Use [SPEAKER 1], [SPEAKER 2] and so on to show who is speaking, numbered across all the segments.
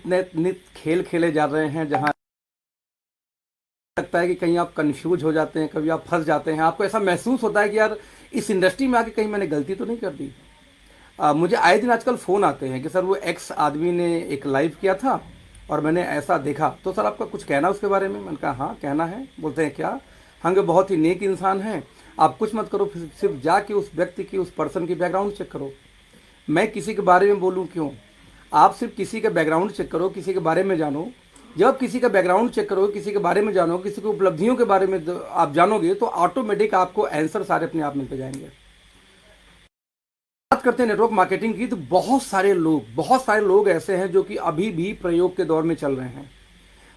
[SPEAKER 1] नित नित खेल खेले जा रहे हैं, जहां लगता है कि कहीं आप कंफ्यूज हो जाते हैं, कभी आप फंस जाते हैं, आपको ऐसा महसूस होता है कि यार इस इंडस्ट्री में आके कहीं मैंने गलती तो नहीं कर दी। मुझे आए दिन आजकल फ़ोन आते हैं कि सर वो एक्स आदमी ने एक लाइव किया था और मैंने ऐसा देखा, तो सर आपका कुछ कहना उसके बारे में। मैंने कहा हाँ कहना है। बोलते हैं क्या? हम कि बहुत ही नेक इंसान हैं, आप कुछ मत करो, सिर्फ जाके उस व्यक्ति की, उस पर्सन की बैकग्राउंड चेक करो। मैं किसी के बारे में बोलूँ क्यों? आप सिर्फ किसी का बैकग्राउंड चेक करो, किसी के बारे में जानो। जब आप किसी का बैकग्राउंड चेक करोगे, किसी के बारे में जानो, किसी की उपलब्धियों के बारे में आप जानोगे, तो ऑटोमेटिक आपको आंसर सारे अपने आप मिलते जाएंगे। बात करते हैं नेटवर्क मार्केटिंग की, तो बहुत सारे लोग ऐसे हैं जो कि अभी भी प्रयोग के दौर में चल रहे हैं।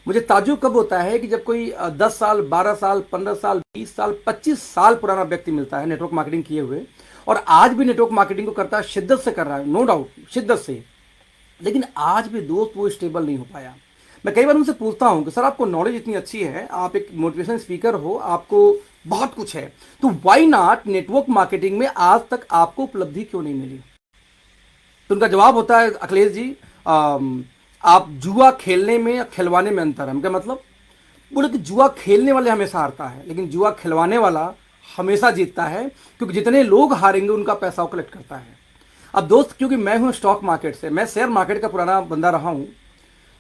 [SPEAKER 1] मुझे ताज्जुब कब होता है कि जब कोई 10 साल, 12 साल, 15 साल, 20 साल, 25 साल पुराना व्यक्ति मिलता है नेटवर्क मार्केटिंग किए हुए, और आज भी नेटवर्क मार्केटिंग को करता है, शिद्दत से कर रहा है, नो डाउट, शिद्दत से। लेकिन आज भी दोस्त वो स्टेबल नहीं हो पाया। मैं कई बार उनसे पूछता हूं कि सर आपको नॉलेज इतनी अच्छी है, आप एक मोटिवेशन स्पीकर हो, आपको बहुत कुछ है, तो व्हाई नॉट नेटवर्क मार्केटिंग में आज तक आपको उपलब्धि क्यों नहीं मिली? तो उनका जवाब होता है, अखिलेश जी आप जुआ खेलने में या खिलवाने में अंतर है। क्या मतलब? बोले कि जुआ खेलने वाले हमेशा हारता है, लेकिन जुआ खिलवाने वाला हमेशा जीतता है, क्योंकि जितने लोग हारेंगे उनका पैसा वो कलेक्ट करता है। अब दोस्त, क्योंकि मैं हूं स्टॉक मार्केट से, मैं शेयर मार्केट का पुराना बंदा रहा हूं,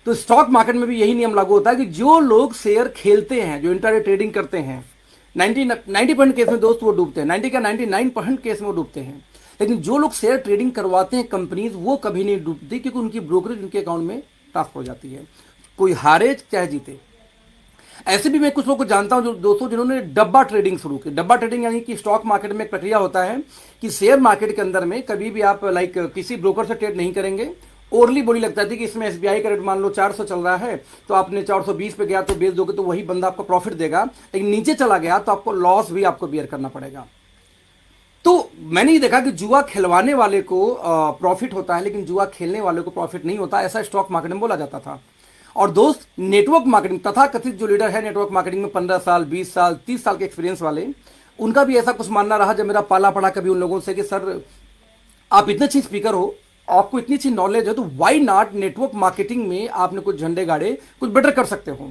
[SPEAKER 1] तो स्टॉक मार्केट में भी यही नियम लागू होता है कि जो लोग शेयर खेलते हैं, जो इंट्राडे ट्रेडिंग करते हैं, 90% केस में दोस्त वो डूबते हैं, 90 का 99% केस में वो डूबते हैं। लेकिन जो लोग शेयर ट्रेडिंग करवाते हैं कंपनीज, वो कभी नहीं डूबती, क्योंकि उनकी ब्रोकरेज उनके अकाउंट में ट्रांसफर हो जाती है, कोई हारे चाहे जीते। ऐसे भी मैं कुछ लोगों को जानता हूं जो दोस्तों जिन्होंने डब्बा ट्रेडिंग शुरू की। डब्बा ट्रेडिंग यानी कि स्टॉक मार्केट में एक प्रक्रिया होता है कि शेयर मार्केट के अंदर में कभी भी आप किसी ब्रोकर से ट्रेड नहीं करेंगे। ओरली बोली लगता थी कि इसमें एसबीआई का रेट मान लो 400 चल रहा है, तो आपने 420 पे गया तो बेच दोगे तो वही बंदा आपको प्रॉफिट देगा, लेकिन नीचे चला गया तो आपको लॉस भी आपको बियर करना पड़ेगा। तो मैंने ये देखा कि जुआ खिलवाने वाले को प्रॉफिट होता है, लेकिन जुआ खेलने वाले को प्रॉफिट नहीं होता, ऐसा स्टॉक मार्केट में बोला जाता था। और दोस्त, नेटवर्क मार्केटिंग तथा कथित जो लीडर है नेटवर्क मार्केटिंग में 15 साल, 20 साल, 30 साल के एक्सपीरियंस वाले, उनका भी ऐसा कुछ मानना रहा जब मेरा पाला पड़ा कभी उन लोगों से कि सर आप इतने अच्छे स्पीकर हो, आपको इतनी अच्छी नॉलेज है, तो व्हाई नॉट नेटवर्क मार्केटिंग में आपने कुछ झंडे गाड़े, कुछ बेटर कर सकते हो।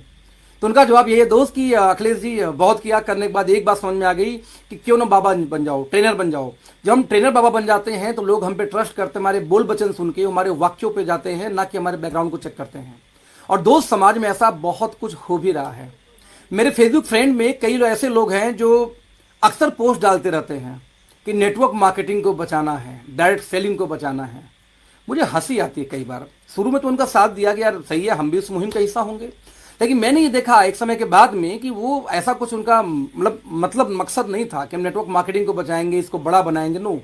[SPEAKER 1] तो उनका जवाब ये है दोस्त कि अखिलेश जी बहुत किया, करने के बाद एक बात समझ में आ गई कि क्यों ना बाबा बन जाओ, ट्रेनर बन जाओ। जब हम ट्रेनर बाबा बन जाते हैं तो लोग हम पे ट्रस्ट करते हैं, हमारे बोल वचन सुन के हमारे वाक्यों पे जाते हैं, ना कि हमारे बैकग्राउंड को चेक करते हैं। और दोस्त, समाज में ऐसा बहुत कुछ हो भी रहा है। मेरे फेसबुक फ्रेंड में कई ऐसे लोग हैं जो अक्सर पोस्ट डालते रहते हैं कि नेटवर्क मार्केटिंग को बचाना है, डायरेक्ट सेलिंग को बचाना है। मुझे हंसी आती है कई बार। शुरू में तो उनका साथ दिया कि यार सही है, हम भी उस मुहिम का हिस्सा होंगे, लेकिन मैंने ये देखा एक समय के बाद में कि वो ऐसा कुछ उनका मतलब मकसद नहीं था कि हम नेटवर्क मार्केटिंग को बचाएंगे, इसको बड़ा बनाएंगे। नो,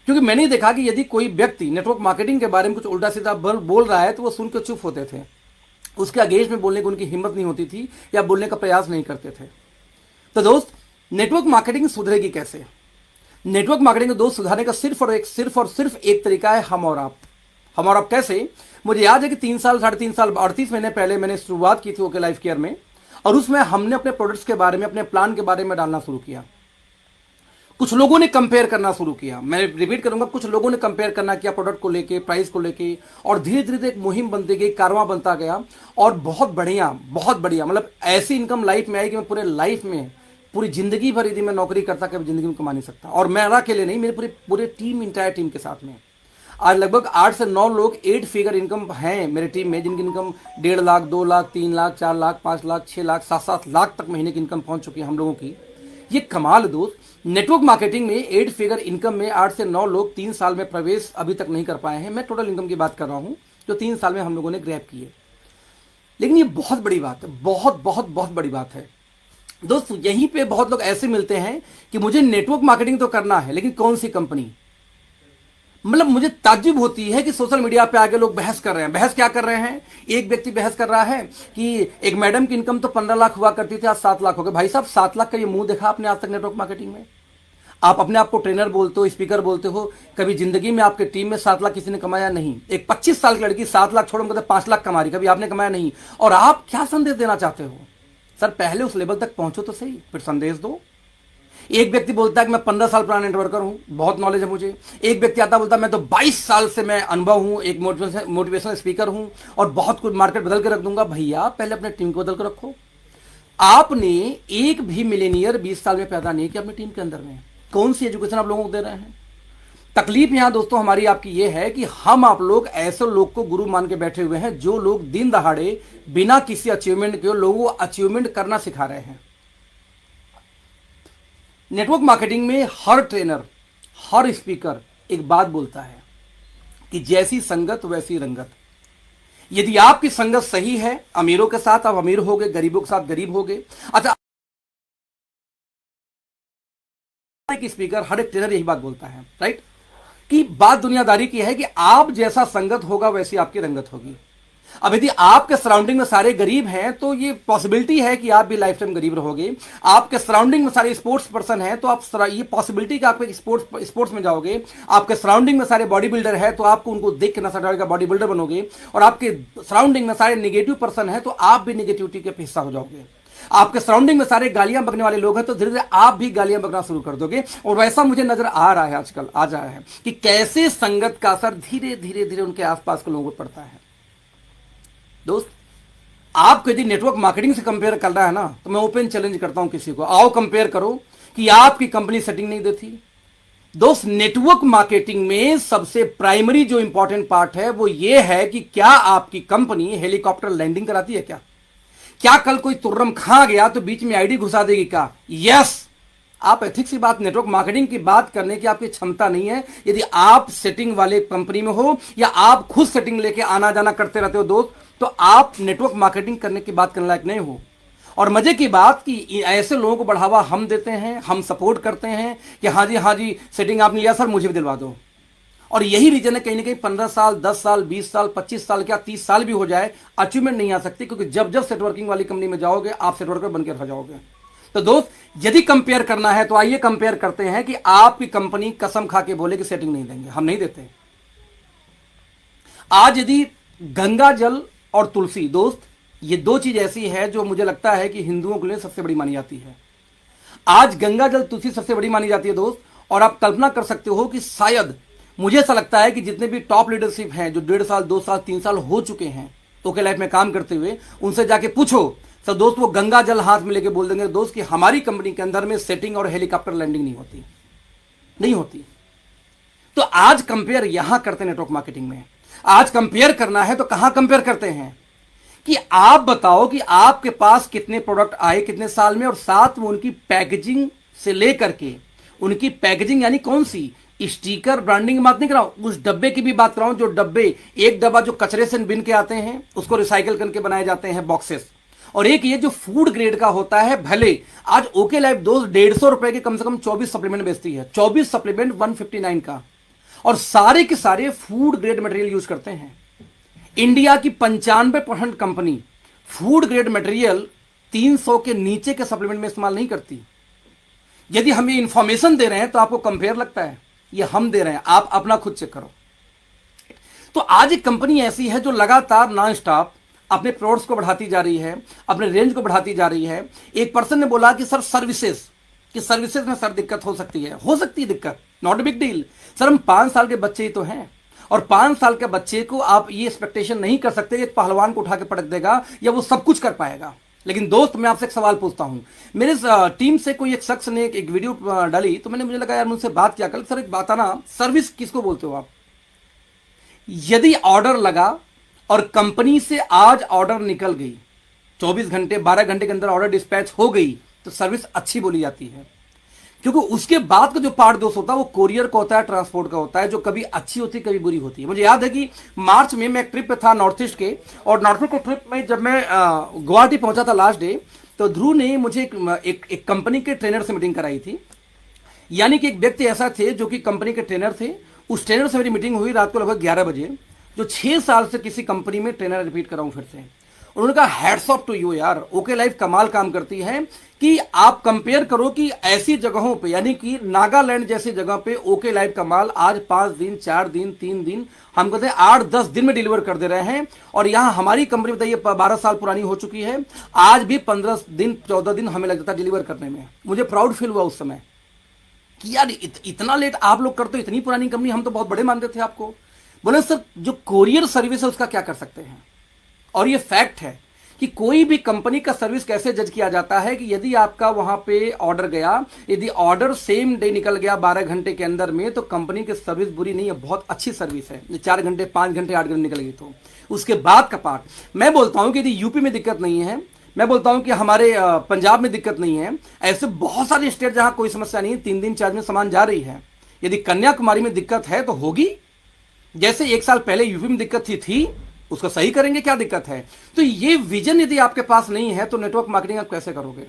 [SPEAKER 1] क्योंकि मैंने ये देखा कि यदि कोई व्यक्ति नेटवर्क मार्केटिंग के बारे में कुछ उल्टा सीधा बोल रहा है तो वो सुन के चुप होते थे, उसके अगेंस्ट में बोलने की उनकी हिम्मत नहीं होती थी या बोलने का प्रयास नहीं करते थे। तो दोस्त, नेटवर्क मार्केटिंग सुधरेगी कैसे? नेटवर्क मार्केटिंग को दोस्त सुधारने का सिर्फ और सिर्फ एक तरीका है, हम और आप। हम और आप कैसे? मुझे याद है कि 3 साल, 3.5 साल, 38 महीने पहले मैंने शुरुआत की थी ओके लाइफ केयर में, और उसमें हमने अपने प्रोडक्ट्स के बारे में, अपने प्लान के बारे में डालना शुरू किया। कुछ लोगों ने कंपेयर करना शुरू किया, मैं रिपीट करूंगा, कुछ लोगों ने कंपेयर करना किया प्रोडक्ट को लेके, प्राइस को लेके, और धीरे धीरे एक मुहिम बनती गई, कारवां बनता गया, और बहुत बढ़िया मतलब ऐसी इनकम लाइफ में आई कि मैं पूरे लाइफ में, पूरी जिंदगी भर यदि मैं नौकरी करता कभी जिंदगी में कमा नहीं सकता। और मैं अकेले नहीं, मेरे पूरे टीम, इंटायर टीम के साथ में आज लगभग 8 से 9 लोग 8 फिगर इनकम हैं मेरे टीम में, जिनकी इनकम 1.5 लाख, 2 लाख, 3 लाख, 4 लाख, 5 लाख, 6 लाख, 7 लाख तक महीने की इनकम पहुंच चुकी है हम लोगों की। ये कमाल दोस्त, नेटवर्क मार्केटिंग में 8 फिगर इनकम में 8 से 9 लोग 3 साल में प्रवेश अभी तक नहीं कर पाए हैं। मैं टोटल इनकम की बात कर रहा हूं जो 3 साल में हम लोगों ने ग्रैब की है। लेकिन ये बहुत बड़ी बात है, बहुत बड़ी बात है दोस्त। यहीं पे बहुत लोग ऐसे मिलते हैं कि मुझे नेटवर्क मार्केटिंग तो करना है, लेकिन कौन सी कंपनी? मतलब मुझे ताज्जुब होती है कि सोशल मीडिया पे आके लोग बहस कर रहे हैं। बहस क्या कर रहे हैं? एक व्यक्ति बहस कर रहा है कि एक मैडम की इनकम तो 15 लाख हुआ करती थी, आज 7 लाख हो गए। भाई साहब, 7 लाख का ये मुंह देखा आपने आज तक नेटवर्क मार्केटिंग में? आप अपने आप को ट्रेनर बोलते हो, स्पीकर बोलते हो, कभी जिंदगी में आपके टीम में 7 लाख किसी ने कमाया नहीं। एक 25 साल की लड़की 7 लाख छोड़ो मतलब 5 लाख कमा रही, कभी आपने कमाया नहीं। और आप क्या संदेश देना चाहते हो? सर पहले उस लेवल तक पहुंचो तो सही, फिर संदेश दो। एक व्यक्ति बोलता है कि मैं 15 साल पुराना नेटवर्कर हूं, बहुत नॉलेज है मुझे। एक व्यक्ति आता बोलता है मैं तो 22 साल से मैं अनुभव हूं, एक मोटिवेशनल स्पीकर हूं और बहुत कुछ मार्केट बदल के रख दूंगा। भैया पहले अपने टीम को बदल कर रखो। आपने एक भी मिलेनियर 20 साल में पैदा नहीं किया अपनी टीम के अंदर में। कौन सी एजुकेशन आप लोगों को दे रहे हैं? तकलीफ यहां दोस्तों हमारी आपकी ये है कि हम आप लोग ऐसे लोग को गुरु मान के बैठे हुए हैं जो लोग दिन दहाड़े बिना किसी अचीवमेंट के लोगों को अचीवमेंट करना सिखा रहे हैं। नेटवर्क मार्केटिंग में हर ट्रेनर, हर स्पीकर एक बात बोलता है कि जैसी संगत वैसी रंगत। यदि आपकी संगत सही है, अमीरों के साथ आप अमीर होगे, गरीबों के साथ गरीब होगे। अच्छा, एक स्पीकर, हर एक ट्रेनर यही बात बोलता है, राइट, कि बात दुनियादारी की है कि आप जैसा संगत होगा वैसी आपकी रंगत होगी। अब यदि आपके सराउंडिंग में सारे गरीब हैं तो ये पॉसिबिलिटी है कि आप भी लाइफ टाइम गरीब रहोगे। आपके सराउंडिंग में सारे स्पोर्ट्स पर्सन हैं तो आप ये पॉसिबिलिटी कि आप एक स्पोर्ट्स में जाओगे। आपके सराउंडिंग में सारे बॉडी बिल्डर है तो आपको उनको देख के नशा का बॉडी बिल्डर बनोगे। और आपके सराउंडिंग में सारे निगेटिव पर्सन है तो आप भी निगेटिविटी के हिस्सा हो जाओगे। आपके सराउंडिंग में सारे गालियां बकने वाले लोग हैं तो धीरे धीरे आप भी गालियां बकना शुरू कर दोगे। और वैसा मुझे नजर आ रहा है आजकल, आ रहा है कि कैसे संगत का असर धीरे धीरे धीरे उनके आसपास के लोगों पर पड़ता है। दोस्त, आपको यदि नेटवर्क मार्केटिंग से कंपेयर करना है ना तो मैं ओपन चैलेंज करता हूं किसी को, आओ कंपेयर करो कि आपकी कंपनी सेटिंग नहीं देती। दोस्त, नेटवर्क मार्केटिंग में सबसे प्राइमरी जो इंपॉर्टेंट पार्ट है वो ये है कि क्या आपकी कंपनी हेलीकॉप्टर लैंडिंग कराती है? क्या कल कोई तुर्रम खा गया तो बीच में आईडी घुसा देगी क्या? यस। आप एथिक्स की बात, नेटवर्क मार्केटिंग की बात करने की आपकी क्षमता नहीं है यदि आप सेटिंग वाले कंपनी में हो या आप खुद सेटिंग लेके आना जाना करते रहते हो दोस्त, तो आप नेटवर्क मार्केटिंग करने की बात करने लायक नहीं हो। और मजे की बात कि ऐसे लोगों को बढ़ावा हम देते हैं, हम सपोर्ट करते हैं कि हाँ जी सेटिंग आपने लिया सर, मुझे भी दिलवा दो। और यही रीजन है कहीं ना कहीं 15 साल, 10 साल, 20 साल, 25 साल, क्या 30 साल भी हो जाए, अचीवमेंट नहीं आ सकती, क्योंकि जब जब सेटवर्किंग वाली कंपनी में जाओगे आप सेटवर्कर बनकर रह जाओगे। तो दोस्त, यदि कंपेयर करना है तो आइए कंपेयर करते हैं कि आपकी कंपनी कसम खा के बोले कि सेटिंग नहीं देंगे, हम नहीं देते। आज यदि गंगा जल और तुलसी, दोस्त, ये दो चीज ऐसी है जो मुझे लगता है कि हिंदुओं के लिए सबसे बड़ी मानी जाती है। आज गंगा जल तुलसी सबसे बड़ी मानी जाती है दोस्त। और आप कल्पना कर सकते हो कि शायद, मुझे ऐसा लगता है कि जितने भी टॉप लीडरशिप हैं जो 1.5 साल, 2 साल, 3 साल हो चुके हैं ओके लाइफ में काम करते हुए, उनसे जाके पूछो तो दोस्त वो गंगा जल हाथ में लेके बोल देंगे दोस्त कि हमारी कंपनी के अंदर में सेटिंग और हेलीकॉप्टर लैंडिंग नहीं होती। तो आज कंपेयर यहां करते हैं नेटवर्क मार्केटिंग में। आज कंपेयर करना है तो कहां कंपेयर करते हैं कि आप बताओ कि आपके पास कितने प्रोडक्ट आए कितने साल में, और साथ में उनकी पैकेजिंग से लेकर के, उनकी पैकेजिंग यानी कौन सी, स्टिकर, ब्रांडिंग की बात नहीं कराऊं, उस डब्बे की भी बात कराऊं जो डब्बे, एक डब्बा जो कचरे से बिन के आते हैं उसको रिसाइकिल करके बनाए जाते हैं बॉक्सेस, और एक ये जो फूड ग्रेड का होता है। भले आज ओके लाइफ दोस्त 150 रुपए के कम से कम 24 सप्लीमेंट बेचती है, 24 सप्लीमेंट 159 का, और सारे के सारे फूड ग्रेड मटेरियल यूज करते हैं। इंडिया की 95% कंपनी फूड ग्रेड मटेरियल 300 के नीचे के सप्लीमेंट में इस्तेमाल नहीं करती। यदि हम ये इंफॉर्मेशन दे रहे हैं तो आपको कंपेयर लगता है, ये हम दे रहे हैं, आप अपना खुद चेक करो। तो आज एक कंपनी ऐसी है जो लगातार नॉन स्टॉप अपने प्रोडक्ट्स को बढ़ाती जा रही है, अपने रेंज को बढ़ाती जा रही है। एक पर्सन ने बोला कि सर सर्विसेज में सर दिक्कत हो सकती है दिक्कत, not a big deal. Sir हम 5 साल के बच्चे ही तो हैं, और 5 साल के बच्चे को आप ये एक्सपेक्टेशन नहीं कर सकते एक पहलवान को उठा के पटक देगा या वो सब कुछ कर पाएगा। लेकिन दोस्त, मैं आपसे एक सवाल पूछता हूं। मेरे टीम से कोई एक शख्स ने एक वीडियो डाली तो मुझे लगा यार मुझसे बात क्या कर, सर एक बात आना, सर्विस किसको बोलते हो आप? यदि ऑर्डर लगा और कंपनी से आज ऑर्डर निकल गई, 24 घंटे 12 घंटे के अंदर ऑर्डर डिस्पैच हो गई, तो सर्विस अच्छी बोली जाती है। क्योंकि उसके बाद का जो पार्ट दोस्त होता है वो कोरियर का होता है, ट्रांसपोर्ट का होता है, जो कभी अच्छी होती है कभी बुरी होती है। मुझे याद है कि मार्च में मैं एक ट्रिप पे था नॉर्थ ईस्ट के, और नॉर्थ ईस्ट के ट्रिप में जब मैं गुवाहाटी पहुंचा था लास्ट डे, तो ध्रुव ने मुझे एक कंपनी के ट्रेनर से मीटिंग कराई थी। यानी कि एक व्यक्ति ऐसा थे जो कि कंपनी के ट्रेनर थे। उस ट्रेनर से मेरी मीटिंग हुई रात को लगभग 11 बजे, जो 6 साल से किसी कंपनी में ट्रेनर, रिपीट कर रहा हूं फिर से। उन्होंने कहा हैट्स ऑफ टू यू यार, ओके लाइफ कमाल काम करती है कि आप कंपेयर करो कि ऐसी जगहों पे, यानी कि नागालैंड जैसी जगह पे ओके लाइफ कमाल आज 5 दिन, 4 दिन, 3 दिन, हम कहते हैं 8-10 दिन में डिलीवर कर दे रहे हैं। और यहाँ हमारी कंपनी बताइए 12 साल पुरानी हो चुकी है, आज भी 15 दिन 14 दिन हमें लग जाता है डिलीवर करने में। मुझे प्राउड फील हुआ उस समय कि यार इतना लेट आप लोग करते हो, इतनी पुरानी कंपनी, हम तो बहुत बड़े मानते थे आपको। बोले सर जो कोरियर सर्विस है उसका क्या कर सकते हैं। और ये फैक्ट है कि कोई भी कंपनी का सर्विस कैसे जज किया जाता है कि यदि आपका वहां पे ऑर्डर गया, यदि ऑर्डर सेम डे निकल गया 12 घंटे के अंदर में, तो कंपनी की सर्विस बुरी नहीं है, बहुत अच्छी सर्विस है। 4 घंटे 5 घंटे 8 घंटे निकल गई तो उसके बाद का पार्ट मैं बोलता हूं कि यदि यूपी में दिक्कत नहीं है, मैं बोलता हूं कि हमारे पंजाब में दिक्कत नहीं है, ऐसे बहुत सारे स्टेट जहां कोई समस्या नहीं है, 3 दिन 4 दिन सामान जा रही है। यदि कन्याकुमारी में दिक्कत है तो होगी, जैसे 1 साल पहले यूपी में दिक्कत थी उसको सही करेंगे, क्या दिक्कत है। तो ये विजन यदि आपके पास नहीं है तो नेटवर्क मार्केटिंग आप कैसे करोगे।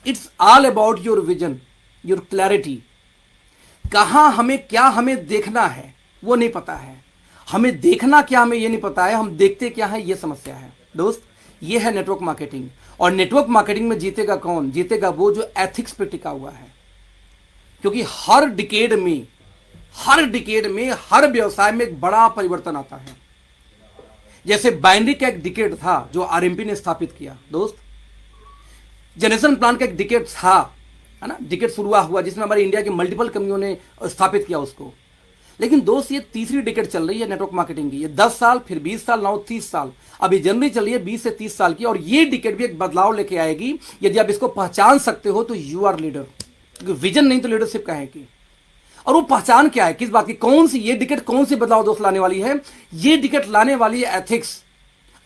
[SPEAKER 1] It's all about your vision, your clarity. कहां हमें क्या हमें देखना है वो नहीं पता है, हमें देखना क्या हमें ये नहीं पता है, हम देखते क्या है ये समस्या है दोस्त। ये है नेटवर्क मार्केटिंग। और नेटवर्क मार्केटिंग में जीतेगा कौन, जीतेगा वो जो एथिक्स पे टिका हुआ है। क्योंकि हर डिकेड में हर व्यवसाय में एक बड़ा परिवर्तन आता है। जैसे बाइनरी का एक डिकेड था जो आरएमपी ने स्थापित किया दोस्त, जनरेशन प्लान का एक डिकेड था, है ना, डिकेड शुरू हुआ जिसमें हमारी इंडिया की मल्टीपल कंपनियों ने स्थापित किया उसको। लेकिन दोस्त ये तीसरी डिकेड चल रही है नेटवर्क मार्केटिंग की, ये 10 साल, फिर 20 साल, now 30 साल, अभी जनवरी चल रही है 20 से 30 साल की। और ये डिकेड भी एक बदलाव लेके आएगी। यदि आप इसको पहचान सकते हो तो यू आर लीडर। विजन नहीं तो लीडरशिप कहें कि। और वो पहचान क्या है, किस बात की, कौन सी ये डिकेट कौन सी बदलाव दोस्त लाने वाली है। ये डिकेट लाने वाली है एथिक्स।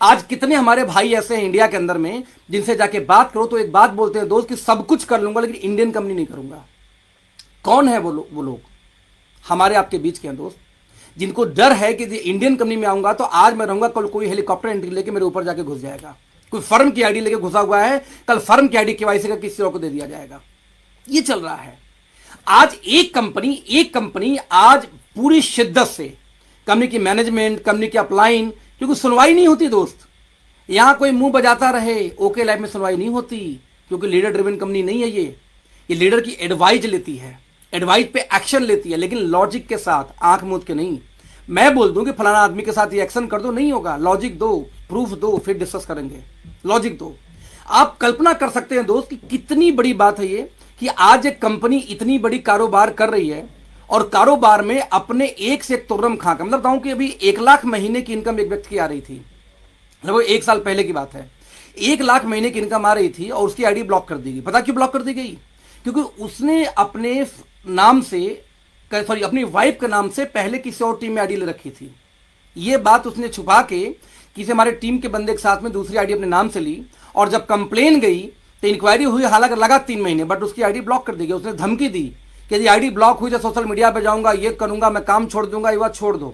[SPEAKER 1] आज कितने हमारे भाई ऐसे हैं इंडिया के अंदर में जिनसे जाके बात करो तो एक बात बोलते हैं दोस्त कि सब कुछ कर लूंगा लेकिन इंडियन कंपनी नहीं करूंगा। कौन है वो लोग हमारे आपके बीच के हैं दोस्त, जिनको डर है कि इंडियन कंपनी में आऊंगा तो आज मैं रहूंगा, कल कोई हेलीकॉप्टर एंट्री लेके मेरे ऊपर जाके घुस जाएगा, कोई फर्म की आईडी लेके घुसा हुआ है, कल फर्म की आईडी केवाईसी का किसी और को दे दिया जाएगा। ये चल रहा है। आज एक कंपनी आज पूरी शिद्दत से कंपनी की मैनेजमेंट, कंपनी की अपलाइन, क्योंकि सुनवाई नहीं होती दोस्त। यहां कोई मुंह बजाता रहे ओके लाइफ में सुनवाई नहीं होती, क्योंकि लीडर ड्रिवन कंपनी नहीं है ये लीडर की एडवाइज लेती है, एडवाइस पे एक्शन लेती है, लेकिन लॉजिक के साथ, आंख मूंद के नहीं। मैं बोल दूं कि फलाना आदमी के साथ ये एक्शन कर दो, नहीं होगा। लॉजिक दो, प्रूफ दो, फिर डिस्कस करेंगे। लॉजिक दो। आप कल्पना कर सकते हैं दोस्त कि कितनी बड़ी बात है ये कि आज एक कंपनी इतनी बड़ी कारोबार कर रही है और कारोबार में अपने एक से एक तुर्रम खा का, मतलब बताऊं कि अभी 1 लाख महीने की इनकम एक व्यक्ति की आ रही थी, लगभग 1 साल पहले की बात है। 1 लाख महीने की इनकम आ रही थी और उसकी आईडी ब्लॉक कर दी गई। पता क्यों ब्लॉक कर दी गई? क्योंकि उसने अपने नाम से, सॉरी, अपनी वाइफ के नाम से पहले किसी और टीम में आईडी ले रखी थी। ये बात उसने छुपा के किसी हमारे टीम के बंदे के साथ में दूसरी आईडी अपने नाम से ली, और जब कंप्लेन गई तो इंक्वायरी हुई, हालांकि लगा 3 महीने, बट उसकी आईडी ब्लॉक कर दी गई। उसने धमकी दी कि यदि आईडी ब्लॉक हुई तो सोशल मीडिया पे जाऊंगा, ये करूंगा, मैं काम छोड़ दूंगा। ये बात छोड़ दो,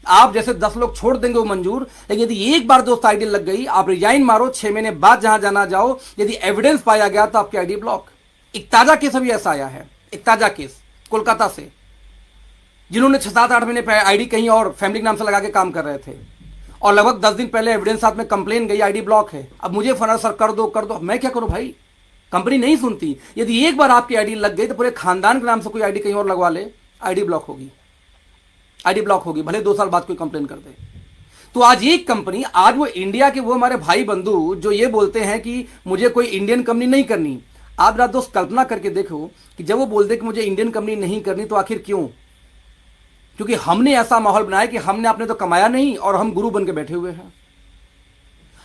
[SPEAKER 1] आप जैसे 10 लोग छोड़ देंगे वो मंजूर, लेकिन यदि एक बार दोस्त आईडी लग गई, आप रिजाइन मारो, 6 महीने बाद जहां जाना जाओ, यदि एविडेंस पाया गया तो आपकी आईडी ब्लॉक। एक ताजा केस अभी ऐसा आया है, एक ताजा केस कोलकाता से, जिन्होंने 6-7-8 महीने आईडी कहीं और फैमिली के नाम से लगा के काम कर रहे थे, और लगभग 10 दिन पहले एविडेंस साथ में कंप्लेन गई, आईडी ब्लॉक है। अब मुझे फना सर कर दो, मैं क्या करूं भाई, कंपनी नहीं सुनती। यदि एक बार आपकी आईडी लग गई तो पूरे खानदान के नाम से कोई आईडी कहीं और लगवा ले, आईडी ब्लॉक होगी, आईडी ब्लॉक होगी, भले 2 साल बाद कोई कंप्लेन कर दे। तो आज एक कंपनी, आज वो इंडिया के वो हमारे भाई बंधु जो ये बोलते हैं कि मुझे कोई इंडियन कंपनी नहीं करनी, आप रात दोस्त कल्पना करके देखो कि जब वो बोलते कि मुझे इंडियन कंपनी नहीं करनी तो आखिर क्यों? क्योंकि हमने ऐसा माहौल बनाया कि हमने आपने तो कमाया नहीं और हम गुरु बन के बैठे हुए हैं।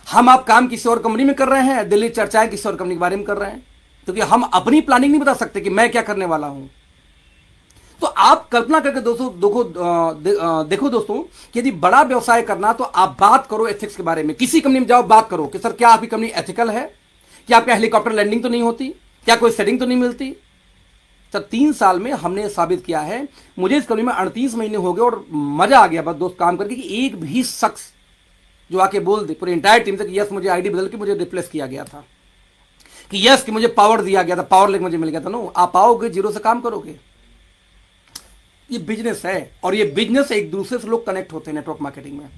[SPEAKER 1] हम आप काम किसी और कंपनी में कर रहे हैं, दिल्ली चर्चाएं किसी और कंपनी के बारे में कर रहे हैं, क्योंकि हम अपनी प्लानिंग नहीं बता सकते कि मैं क्या करने वाला हूं। तो आप कल्पना करके दोस्तों देखो दोस्तों कि यदि बड़ा व्यवसाय करना तो आप बात करो एथिक्स के बारे में। किसी कंपनी में जाओ, बात करो कि सर क्या आपकी कंपनी एथिकल है, क्या आपका हेलीकॉप्टर लैंडिंग तो नहीं होती, क्या कोई सेटिंग तो नहीं मिलती। सर 3 साल में हमने साबित किया है, मुझे इस कंपनी में 38 महीने हो गए और मजा आ गया बस दोस्त काम करके, कि एक भी शख्स जो आके बोल दे पूरी इंटायर टीम से कि यस मुझे आईडी बदल के मुझे रिप्लेस किया गया था, कि यस कि मुझे पावर दिया गया था, पावर लेके मुझे मिल गया था। नो, आप आओगे जीरो से काम करोगे। ये बिजनेस है, और ये बिजनेस एक दूसरे से लोग कनेक्ट होते हैं नेटवर्क मार्केटिंग में।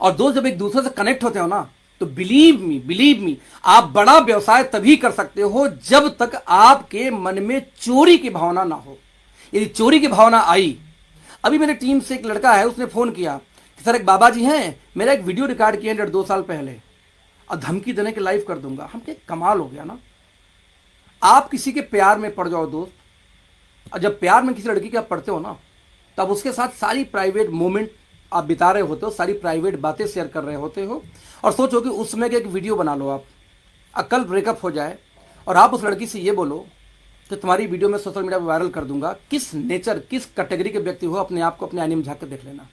[SPEAKER 1] और दोस्त जब एक दूसरे से कनेक्ट होते हो ना, तो बिलीव मी, आप बड़ा व्यवसाय तभी कर सकते हो जब तक आपके मन में चोरी की भावना ना हो। यदि चोरी की भावना आई, अभी मेरे टीम से एक लड़का है, उसने फोन किया कि सर एक बाबा जी हैं, मेरा एक वीडियो रिकॉर्ड किया 1.5-2 साल पहले और धमकी देने के लाइव कर दूंगा। हम क्या, कमाल हो गया ना। आप किसी के प्यार में पड़ जाओ दोस्त, और जब प्यार में किसी लड़की के आप पढ़ते हो ना, तब उसके साथ सारी प्राइवेट मोमेंट आप बिता रहे होते हो, सारी प्राइवेट बातें शेयर कर रहे होते हो, और सोचो कि उस समय का एक वीडियो बना लो आप, कल ब्रेकअप हो जाए और आप उस लड़की से ये बोलो कि तुम्हारी वीडियो में सोशल मीडिया पर वायरल कर दूंगा। किस नेचर, किस कैटेगरी के व्यक्ति हो, अपने आप को अपने आईने में झांक के देख लेना।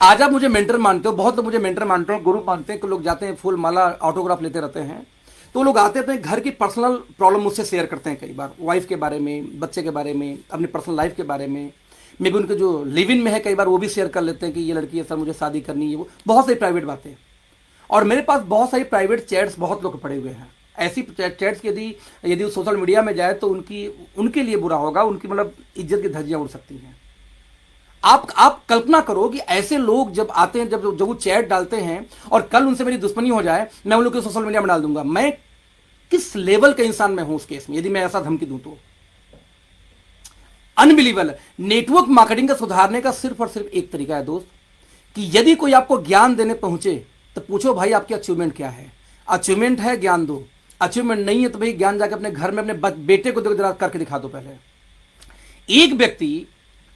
[SPEAKER 1] आज आप मुझे मेंटर मानते हो, बहुत लोग मुझे मेंटर मानते हैं, गुरु मानते हैं, कि लोग जाते हैं फूल माला ऑटोग्राफ लेते रहते हैं, तो लोग आते हैं घर की पर्सनल प्रॉब्लम मुझसे शेयर करते हैं, कई बार वाइफ के बारे में, बच्चे के बारे में, अपनी पर्सनल लाइफ के बारे में, मे भी उनके जो लिव इन में है कई बार वो भी शेयर कर लेते हैं कि ये लड़की है सर, मुझे शादी करनी है, वो बहुत सारी प्राइवेट बातें। और मेरे पास बहुत सारी प्राइवेट चैट्स बहुत लोग पड़े हुए हैं, ऐसी चैट्स यदि सोशल मीडिया में जाए तो उनके लिए बुरा होगा, उनकी मतलब इज्जत की धज्जियां उड़ सकती हैं। आप कल्पना करो कि ऐसे लोग जब आते हैं, जब वो चैट डालते हैं और कल उनसे मेरी दुश्मनी हो जाए, मैं उन लोग को सोशल मीडिया में डाल दूंगा। मैं किस लेवल का इंसान मैं हूं उस केस में, यदि मैं ऐसा धमकी दूं तो अनबिलीवेबल। नेटवर्क मार्केटिंग का सुधारने का सिर्फ और सिर्फ एक तरीका है दोस्त, कि यदि कोई आपको ज्ञान देने पहुंचे तो पूछो भाई आपकी अचीवमेंट क्या है। अचीवमेंट है ज्ञान दो, अचीवमेंट नहीं है तो भाई ज्ञान जाकर अपने घर में अपने बेटे को जरा करके दिखा दो। पहले एक व्यक्ति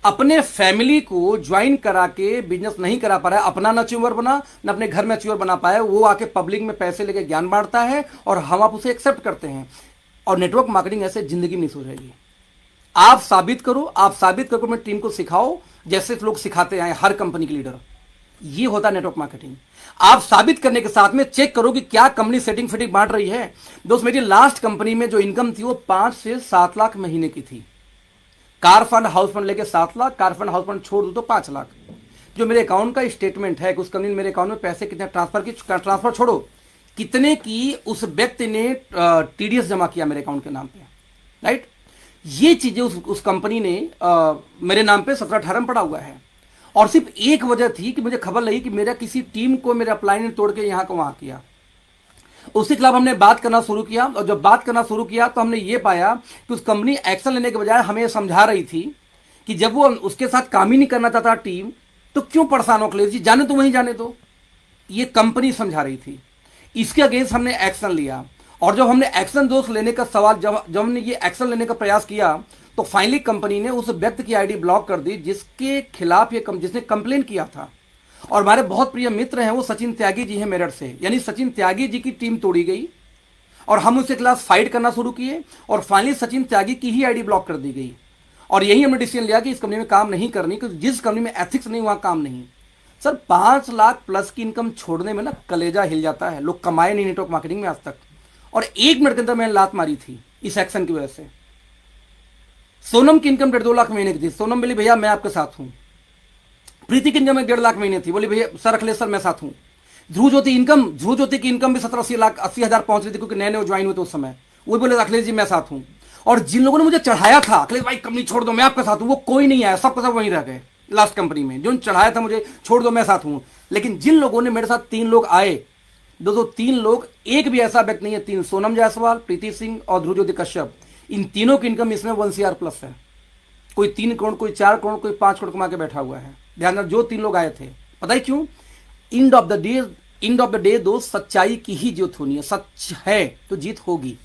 [SPEAKER 1] अपने फैमिली को ज्वाइन करा के बिजनेस नहीं करा पा रहा है, अपना ना अचीवर बना, ना अपने घर में अचीवर बना पाया, वो आके पब्लिक में पैसे लेके ज्ञान बांटता है और हम आप उसे एक्सेप्ट करते हैं। और नेटवर्क मार्केटिंग ऐसे जिंदगी में नहीं सुधरेगी। आप साबित करो, आप साबित करके अपनी टीम को सिखाओ, जैसे लोग सिखाते हैं हर कंपनी के लीडर। ये होता है नेटवर्क मार्केटिंग। आप साबित करने के साथ में चेक करो कि क्या कंपनी सेटिंग फिटिंग बांट रही है। दोस्त मेरी लास्ट कंपनी में जो इनकम थी वो 5 से 7 लाख महीने की थी। कार फंड हाउस फंड लेके 7 lakh, car fund house fund छोड़ दो तो 5 लाख। जो मेरे अकाउंट का स्टेटमेंट है कि उस कंपनी ने मेरे अकाउंट में पैसे कितने ट्रांसफर छोड़ो, कितने की उस व्यक्ति ने टीडीएस जमा किया मेरे अकाउंट के नाम पे, राइट। ये चीजें उस कंपनी ने मेरे नाम पे 17-18 में पड़ा हुआ है। और सिर्फ एक वजह थी कि मुझे खबर लगी कि मेरा किसी टीम को मेरे अपलाइन ने तोड़ के यहां का वहां किया। उसके खिलाफ हमने बात करना शुरू किया, और जब बात करना शुरू किया तो हमने ये पाया कि उस कंपनी एक्शन लेने के बजाय हमें समझा रही थी कि जब वो उसके साथ काम ही नहीं करना चाहता टीम, तो क्यों परेशान हो अखिलेश जी, जाने तो वहीं जाने दो। ये कंपनी समझा रही थी। इसके अगेंस्ट हमने एक्शन लिया, और जब हमने एक्शन दोस्त लेने का सवाल, जब हमने ये एक्शन लेने का प्रयास किया, तो फाइनली कंपनी ने उस व्यक्ति की आईडी ब्लॉक कर दी जिसके खिलाफ जिसने कंप्लेन किया था। और हमारे बहुत प्रिय मित्र हैं वो सचिन त्यागी जी हैं मेरठ से, यानी सचिन त्यागी जी की टीम तोड़ी गई और हम उसके खिलाफ फाइट करना शुरू किए, और फाइनली सचिन त्यागी की ही आईडी ब्लॉक कर दी गई। और यही हमने डिसीजन लिया कि इस कंपनी में काम नहीं करनी, क्योंकि जिस कंपनी में एथिक्स नहीं वहां काम नहीं। सर 5 लाख प्लस की इनकम छोड़ने में ना कलेजा हिल जाता है। लोग कमाए नहीं नेटवर्क मार्केटिंग में आज तक, और 1 मिनट के अंदर मैंने लात मारी थी इस एक्शन की वजह से। सोनम की इनकम 1.5 लाख महीने की थी, सोनम बोली भैया मैं आपके साथ हूं। प्रीति की इनकम 1.5 लाख महीने थी, बोली भैया सर अखिलेश सर मैं साथ हूं। ध्रुव ज्योति की इनकम भी 70-80 हजार पहुंच रही थी, क्योंकि नए नए ज्वाइन हुए थे उस समय। वो बोले अखिलेश जी मैं साथ हूं। और जिन लोगों ने मुझे चढ़ाया था अखिलेश भाई कंपनी छोड़ दो मैं आपके साथ हूं, वो कोई नहीं आया, सबके सब वहीं रह गए। लास्ट कंपनी में जो चढ़ाया था मुझे छोड़ दो मैं साथ हूं, लेकिन जिन लोगों ने मेरे साथ 3 लोग आए, 3 लोग, एक भी ऐसा व्यक्ति नहीं है, 3, सोनम जायसवाल, प्रीति सिंह और ध्रुव ज्योति कश्यप, इन तीनों की इनकम इसमें 1 CR प्लस है। कोई 3 करोड़, कोई 4 करोड़, कोई 5 करोड़ कमा के बैठा हुआ है। ध्यान रख, जो 3 लोग आए थे, पता है क्यों? एंड ऑफ द डे दोस्त सच्चाई की ही जीत होनी है। सच है तो जीत होगी।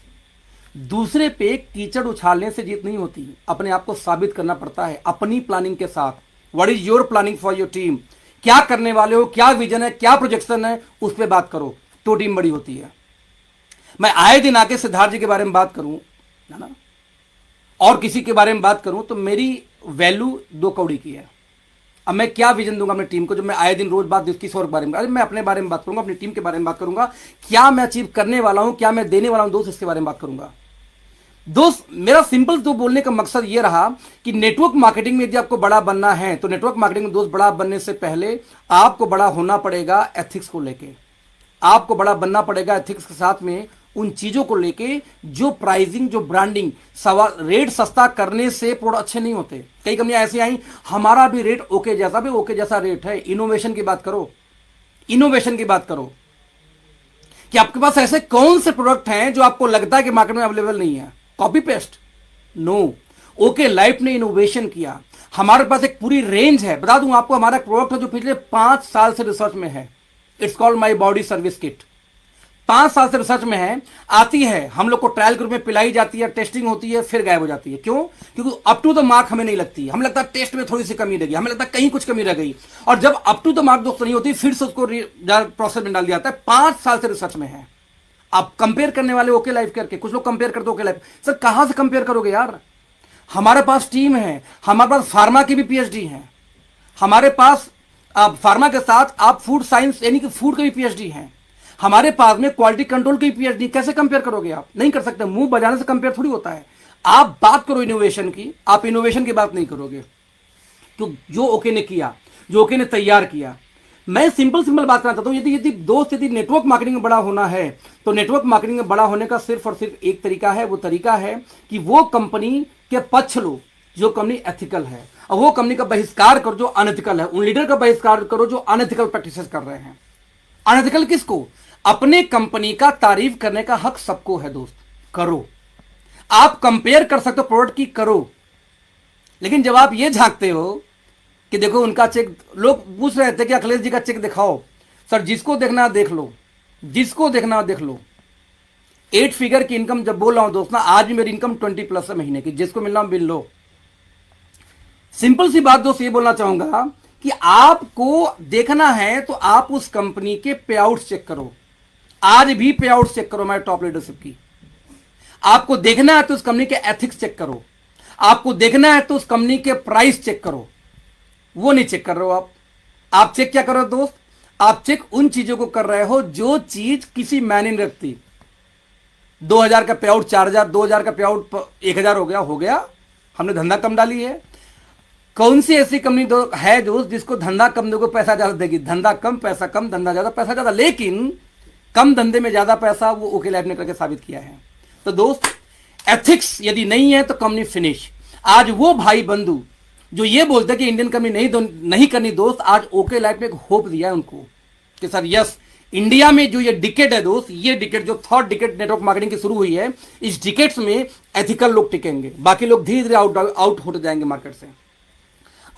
[SPEAKER 1] दूसरे पे कीचड़ उछालने से जीत नहीं होती, अपने आप को साबित करना पड़ता है अपनी प्लानिंग के साथ। What is your planning for your team? क्या करने वाले हो, क्या विजन है, क्या प्रोजेक्शन है, उस पर बात करो तो टीम बड़ी होती है। मैं आए दिन आके सिद्धार्थ जी के बारे में बात करूं, है ना, और किसी के बारे में बात करूं तो मेरी वैल्यू 2 कौड़ी की है। अब मैं क्या विजन दूंगा अपनी टीम को, जब मैं आए दिन रोज बात किसी और के बारे में, अरे मैं अपने बारे में बात करूंगा, अपनी टीम के बारे में बात करूंगा, क्या मैं अचीव करने वाला हूं, क्या मैं देने वाला हूं दोस्त, इसके बारे में बात करूंगा। दोस्त मेरा सिंपल तो बोलने का मकसद ये रहा कि नेटवर्क मार्केटिंग में यदि आपको बड़ा बनना है तो नेटवर्क मार्केटिंग में दोस्त बड़ा बनने से पहले आपको बड़ा होना पड़ेगा एथिक्स को लेके। आपको बड़ा बनना पड़ेगा एथिक्स के साथ में उन चीजों को लेके जो प्राइसिंग, जो ब्रांडिंग, सवाल रेट सस्ता करने से प्रोडक्ट अच्छे नहीं होते। कई कंपनियां ऐसी आई, हमारा भी रेट ओके जैसा, भी ओके जैसा रेट है। इनोवेशन की बात करो, इनोवेशन की बात करो कि आपके पास ऐसे कौन से प्रोडक्ट हैं जो आपको लगता है कि मार्केट में अवेलेबल नहीं है। Copy paste no. Okay life ने इनोवेशन किया, हमारे पास एक पूरी रेंज है। बता दूं आपको, हमारा प्रोडक्ट है जो पिछले 5 साल से रिसर्च में है। It's called my body service kit. 5 साल से रिसर्च में है, आती है, हम लोग को ट्रायल ग्रुप में पिलाई जाती है, टेस्टिंग होती है, फिर गायब हो जाती है। क्यों? क्योंकि अप टू द मार्क हमें नहीं लगती, हमें लगता है टेस्ट में थोड़ी सी कमी रह गई, हमें लगता है कहीं कुछ कमी रह गई, और जब अप टू द मार्क दोस्तों नहीं होती फिर से उसको प्रोसेस में डाल दिया जाता है। 5 साल से रिसर्च में है। आप कंपेयर करने वाले ओके लाइफ करके, कुछ लोग कंपेयर करते ओके लाइफ, सर कहां से कंपेयर करोगे यार? हमारे पास टीम है, हमारे पास फार्मा की भी पीएचडी है, हमारे पास फार्मा के साथ आप फूड साइंस यानी कि फूड के भी पीएचडी हैं, हमारे पास में क्वालिटी कंट्रोल की पीएचडी। कैसे कंपेयर करोगे आप? नहीं कर सकते। मुंह बजाने से कंपेयर थोड़ी होता है। आप बात करो इनोवेशन की, आप इनोवेशन की बात नहीं करोगे। तो जो ओके ने किया, जो ओके ने तैयार किया, मैं सिंपल बात करना चाहता हूं। यदि दोस्त यदि नेटवर्क मार्केटिंग में बड़ा होना है, तो नेटवर्क मार्केटिंग में बड़ा होने का सिर्फ और सिर्फ एक तरीका है। वो तरीका है कि वो कंपनी के पक्ष लो जो कंपनी एथिकल है, और वो कंपनी का बहिष्कार करो जो अनएथिकल है। उन लीडर का बहिष्कार करो जो अनएथिकल प्रैक्टिसेस कर रहे हैं। अनएथिकल किसको? अपने कंपनी का तारीफ करने का हक सबको है दोस्त, करो। आप कंपेयर कर सकते हो प्रोडक्ट की, करो। लेकिन जब आप ये झांकते हो कि देखो उनका चेक, लोग पूछ रहे थे कि अखिलेश जी का चेक दिखाओ। सर जिसको देखना देख लो, जिसको देखना देख लो। 8 फिगर की इनकम जब बोल रहा हूं दोस्त ना, आज भी मेरी इनकम 20+ है महीने की, जिसको मिलना बिल लो। सिंपल सी बात दोस्त ये बोलना चाहूंगा कि आपको देखना है तो आप उस कंपनी के पे आउट चेक करो। आज भी पे आउट चेक करो हमारे टॉप लीडरशिप की। आपको देखना है तो उस कंपनी के एथिक्स चेक करो। आपको देखना है तो उस कंपनी के प्राइस चेक करो। वो नहीं चेक कर रहे हो आप चेक क्या कर रहे हो दोस्त? आप चेक उन चीजों को कर रहे हो जो चीज किसी मायने नहीं रखती। 2000 का पे आउट 4000, 2000 का पे आउट 1000 हो गया, हमने धंधा कम डाली है। कौन सी ऐसी कंपनी है दोस्त जिसको धंधा कम दोगे पैसा ज्यादा देगी? धंधा कम पैसा कम, धंधा ज्यादा पैसा ज्यादा। लेकिन कम धंधे में ज्यादा पैसा वो ओके लाइफ ने करके साबित किया है। तो दोस्त एथिक्स यदि नहीं है तो कंपनी फिनिश। आज वो भाई बंधु जो ये बोलते हैं कि इंडियन कंपनी नहीं करनी दोस्त, आज ओके लाइफ में एक होप दिया है उनको कि सर यस, इंडिया में जो ये डिकेट है दोस्त, ये डिकेट जो थर्ड डिकेट नेटवर्क मार्केटिंग की शुरू हुई है, इस डिकेट्स में एथिकल लोग टिकेंगे, बाकी लोग धीरे धीरे आउट होते जाएंगे मार्केट से।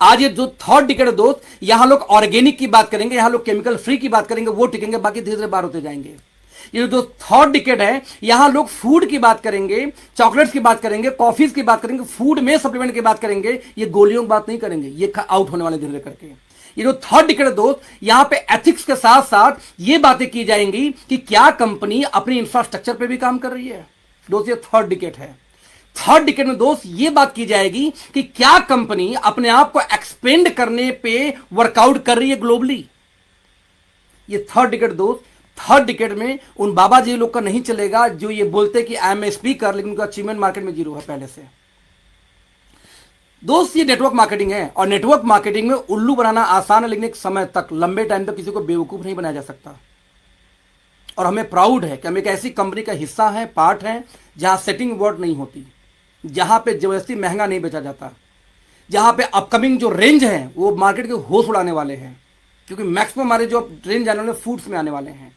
[SPEAKER 1] आज ये जो थर्ड डिकेट है दोस्त, यहां लोग ऑर्गेनिक की बात करेंगे, यहां लोग केमिकल फ्री की बात करेंगे, वो टिकेंगे, बाकी धीरे धीरे बाहर होते जाएंगे। ये जो थर्ड डिकेट है, यहां लोग फूड की बात करेंगे, चॉकलेट्स की बात करेंगे, कॉफीज की बात करेंगे, फूड में सप्लीमेंट की बात करेंगे, ये गोलियों की बात नहीं करेंगे, ये आउट होने वाले धीरे धीरे करके। ये जो थर्ड डिकेट है दोस्त, यहां पे एथिक्स के साथ साथ ये बातें की जाएंगी कि क्या कंपनी अपने इंफ्रास्ट्रक्चर पे भी काम कर रही है दोस्त। ये थर्ड डिकेट है। थर्ड डिकेट में दोस्त ये बात की जाएगी कि क्या कंपनी अपने आप को एक्सपेंड करने पे वर्कआउट कर रही है ग्लोबली। ये थर्ड डिकेट दोस्त, थर्ड डिकेट में उन बाबा जी लोग का नहीं चलेगा जो ये बोलते कि आई एम ए स्पीकर, लेकिन उनका अचीवमेंट मार्केट में 0 है पहले से। दोस्त ये नेटवर्क मार्केटिंग है, और नेटवर्क मार्केटिंग में उल्लू बनाना आसान है, लेकिन एक समय तक, लंबे टाइम तक किसी को बेवकूफ नहीं बनाया जा सकता। और हमें प्राउड है कि हम एक ऐसी कंपनी का हिस्सा है, पार्ट है, जहां सेटिंग वर्ड नहीं होती, जहां पे जबरदस्ती महंगा नहीं बेचा जाता, जहां पे अपकमिंग जो रेंज है वो मार्केट के होश उड़ाने वाले हैं, क्योंकि मैक्सिमम हमारे जो रेंज आने वाले फूड्स में आने वाले हैं।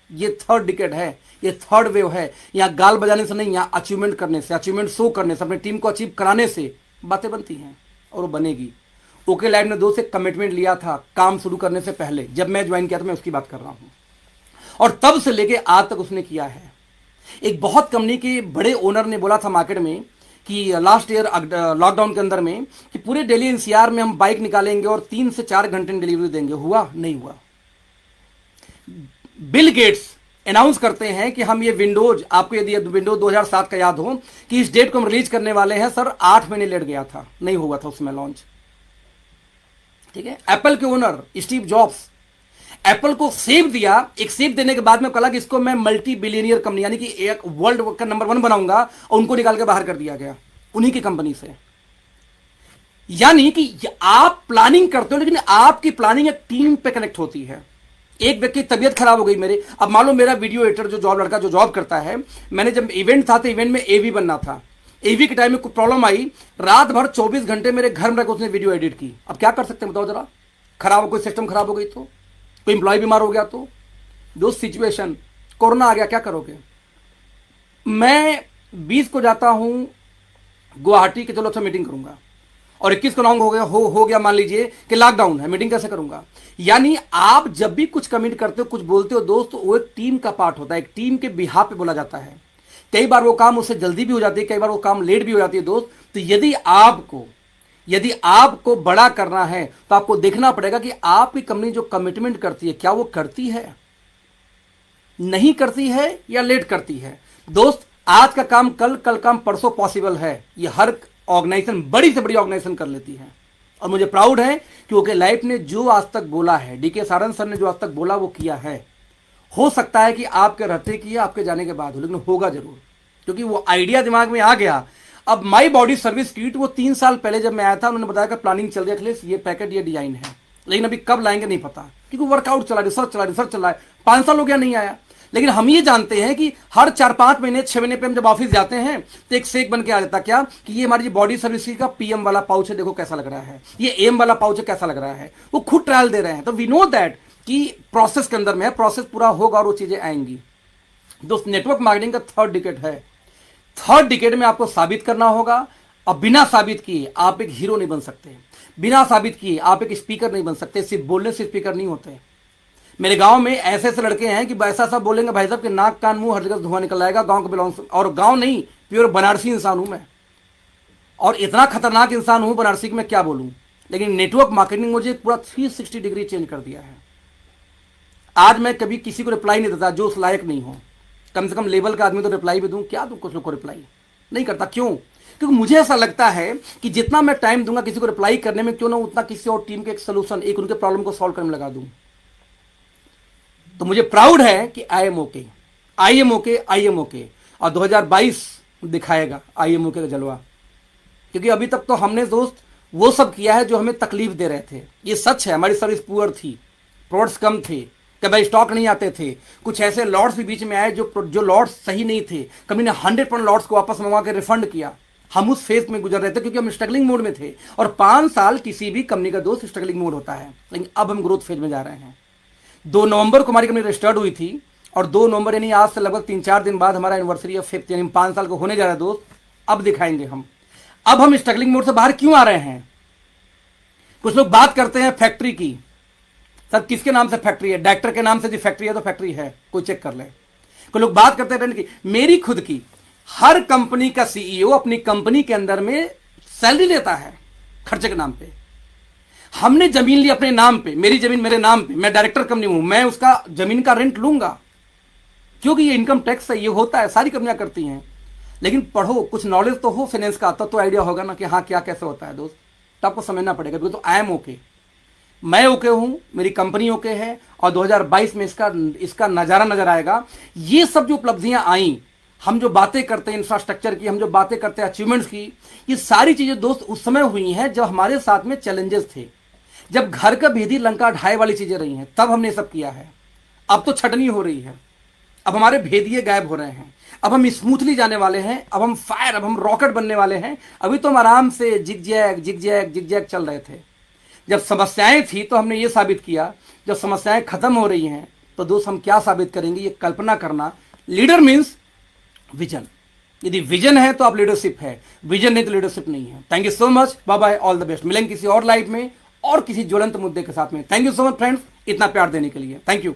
[SPEAKER 1] ये थर्ड डिकेड है, ये थर्ड वेव है। यहाँ गाल बजाने से नहीं, यहाँ अचीवमेंट करने से, अचीवमेंट शो करने से, अपनी टीम को अचीव कराने से बातें बनती हैं, और वो बनेगी। ओके लाइफ ने दोस्त एक कमिटमेंट लिया था काम शुरू करने से पहले, जब मैं ज्वाइन किया था, मैं उसकी बात कर रहा हूं, और तब से लेके आज तक उसने किया है। एक बहुत कंपनी के बड़े ओनर ने बोला था मार्केट में कि लास्ट ईयर लॉकडाउन के अंदर में कि पूरे दिल्ली एनसीआर में हम बाइक निकालेंगे और 3 से 4 घंटे में डिलीवरी देंगे। हुआ? नहीं हुआ। बिल गेट्स अनाउंस करते हैं कि हम ये विंडोज, आपको यदि विंडोज 2007 का याद हो कि इस डेट को हम रिलीज करने वाले हैं, सर 8 महीने लेट गया था, नहीं हुआ था उसमें लॉन्च। ठीक है। एप्पल के ओनर स्टीव जॉब्स एप्पल को सेव दिया, एक सेव देने के बाद में कहा कि इसको मैं मल्टी बिलियनियर कंपनी यानी कि एक वर्ल्ड का नंबर 1 बनाऊंगा, और उनको निकाल के बाहर कर दिया गया उन्हीं की कंपनी से। यानी कि आप प्लानिंग करते हो, लेकिन आपकी प्लानिंग एक टीम पे कनेक्ट होती है। एक व्यक्ति की तबीयत खराब हो गई मेरे, अब मान लो मेरा वीडियो एडिटर जो जॉब, लड़का जो जॉब करता है, मैंने जब इवेंट था तो इवेंट में एवी बनना था, एवी के टाइम में कुछ प्रॉब्लम आई, रात भर 24 घंटे मेरे घर में रहकर उसने वीडियो एडिट की। अब क्या कर सकते हैं बताओ जरा? खराब हो, कोई सिस्टम खराब हो गई तो, कोई इंप्लॉय बीमार हो गया तो, जो सिचुएशन, कोरोना आ गया, क्या करोगे? मैं 20 को जाता हूं गुवाहाटी के, चलो अच्छा मीटिंग करूंगा, और 21 को लॉन्ग हो गया मान लीजिए कि लॉकडाउन है, मीटिंग कैसे करूंगा? यानी आप जब भी कुछ कमिट करते हो, कुछ बोलते हो दोस्त, वो एक टीम का पार्ट होता है, एक टीम के बिहाफ पे बोला जाता है। कई बार वो काम उससे जल्दी भी हो जाती है, कई बार वो काम लेट भी हो जाती है दोस्त। तो यदि आपको बड़ा करना है तो आपको देखना पड़ेगा कि आपकी कंपनी जो कमिटमेंट करती है क्या वो करती है, नहीं करती है या लेट करती है। दोस्त, आज का काम कल, कल काम परसों पॉसिबल है, ये हर ऑर्गेनाइजेशन, बड़ी से बड़ी ऑर्गेनाइजेशन कर लेती है। और मुझे प्राउड है कि ओके लाइफ ने जो आज तक बोला है, डीके सारंग सर ने जो आज तक बोला वो किया है। हो सकता है कि आपके रहते किया, आपके जाने के बाद हो, लेकिन होगा जरूर, क्योंकि वो आइडिया दिमाग में आ गया। अब माई बॉडी सर्विस किट वो 3 साल पहले जब मैं आया था, उन्होंने बताया कि प्लानिंग चल रही है अखिलेश, ये पैकेट ये डिजाइन है, लेकिन अभी कब लाएंगे नहीं पता, क्योंकि वर्कआउट चला, रिसर्च चला है। 5 साल हो गया नहीं आया। लेकिन हम ये जानते हैं कि हर 4-5 महीने 6 महीने पे हम जब ऑफिस जाते हैं तो एक शेक बन के आ जाता क्या कि ये हमारी बॉडी सर्विस का पीएम वाला पाउच है, देखो कैसा लग रहा है, ये एम वाला पाउच है, कैसा लग रहा है। वो खुद ट्रायल दे रहे हैं। तो वी नो दैट कि प्रोसेस के अंदर में है, प्रोसेस पूरा होगा और वो चीजें आएंगी। दोस्त, नेटवर्क मार्केटिंग का 3rd डिकेड है। 3rd डिकेड में आपको साबित करना होगा, और बिना साबित किए आप एक हीरो नहीं बन सकते, बिना साबित किए आप एक स्पीकर नहीं बन सकते। सिर्फ बोलने से स्पीकर नहीं होते। मेरे गांव में ऐसे ऐसे लड़के हैं कि ऐसा सब बोलेंगे भाई साहब कि नाक कान मुंह हर जगह धुआं निकल आएगा। गांव के बिलोंग, और गांव नहीं, प्योर बनारसी इंसान हूं मैं, और इतना खतरनाक इंसान हूं बनारसी कि मैं क्या बोलूं। लेकिन नेटवर्क मार्केटिंग मुझे पूरा 360 डिग्री चेंज कर दिया है। आज मैं कभी किसी को रिप्लाई नहीं देता जो उस लायक नहीं हो। कम से कम लेवल का आदमी तो रिप्लाई भी दूं, क्या दूं कुछ लोग को रिप्लाई नहीं करता। क्यों? क्योंकि मुझे ऐसा लगता है कि जितना मैं टाइम दूंगा किसी को रिप्लाई करने में, क्यों ना उतना किसी और टीम के एक सोल्यूशन, एक उनके प्रॉब्लम को सॉल्व करने में लगा दूं। तो मुझे प्राउड है कि आई एम ओके। और 2022 दिखाएगा आई एम ओके का जलवा, क्योंकि अभी तक तो हमने दोस्त वो सब किया है जो हमें तकलीफ दे रहे थे। ये सच है, हमारी सर्विस पुअर थी, प्रोडक्ट्स कम थे, कभी स्टॉक नहीं आते थे, कुछ ऐसे लॉट्स भी बीच में आए जो लॉट्स सही नहीं थे। कंपनी ने 100% लॉट्स को वापस मंगवा के रिफंड किया। हम उस फेज में गुजर रहे थे क्योंकि हम स्ट्रगलिंग मोड में थे, और 5 साल किसी भी कंपनी का दोस्त स्ट्रगलिंग मोड होता है। लेकिन अब हम ग्रोथ फेज में जा रहे हैं। 2 नवंबर को हमारी कंपनी रजिस्टर्ड हुई थी, और 2 नवंबर यानी आज से लगभग 3-4 दिन बाद हमारा एनिवर्सरी ऑफ 5th, यानी 5 साल को होने जा रहा है दोस्त। अब दिखाएंगे हम, अब हम स्ट्रगलिंग मोड से बाहर क्यों आ रहे हैं। कुछ लोग बात करते हैं फैक्ट्री की, सर किसके नाम से फैक्ट्री है? डायरेक्टर के नाम से जो फैक्ट्री है तो फैक्ट्री है, कोई चेक कर ले। कोई लोग बात करते हैं की, मेरी खुद की, हर कंपनी का सीईओ अपनी कंपनी के अंदर में सैलरी लेता है खर्चे के नाम पे। हमने जमीन ली अपने नाम पे, मेरी जमीन मेरे नाम पे, मैं डायरेक्टर कंपनी हूं, मैं उसका जमीन का रेंट लूंगा, क्योंकि ये इनकम टैक्स है, ये होता है, सारी कंपनियां करती हैं। लेकिन पढ़ो, कुछ नॉलेज तो हो फाइनेंस का, तब तो आइडिया होगा ना कि हाँ क्या कैसे होता है दोस्त। तब आपको समझना पड़ेगा। तो आई एम ओके, मैं ओके हूं, मेरी कंपनी ओके है, और 2022 में इसका नजारा नजर आएगा। ये सब जो उपलब्धियां आई, हम जो बातें करते हैं इंफ्रास्ट्रक्चर की, हम जो बातें करते हैं अचीवमेंट्स की, ये सारी चीजें दोस्त उस समय हुई हैं जब हमारे साथ में चैलेंजेस थे, जब घर का भेदी लंका ढाई वाली चीजें रही हैं, तब हमने सब किया है। अब तो छटनी हो रही है, अब हमारे भेदिए गायब हो रहे हैं, अब हम स्मूथली जाने वाले हैं, अब हम फायर, अब हम रॉकेट बनने वाले हैं। अभी तो हम आराम से जिग-जैग चल रहे थे। जब समस्याएं थी तो हमने ये साबित किया, जब समस्याएं खत्म हो रही हैं तो दोस्त हम क्या साबित करेंगे, ये कल्पना करना। Leader means vision. यदि विजन है तो आप लीडरशिप है, विजन नहीं तो लीडरशिप नहीं है। Thank you so much, bye bye, all the best. मिलेंगे किसी और लाइफ में और किसी ज्वलंत मुद्दे के साथ में। Thank you so much friends, इतना प्यार देने के लिए। Thank you.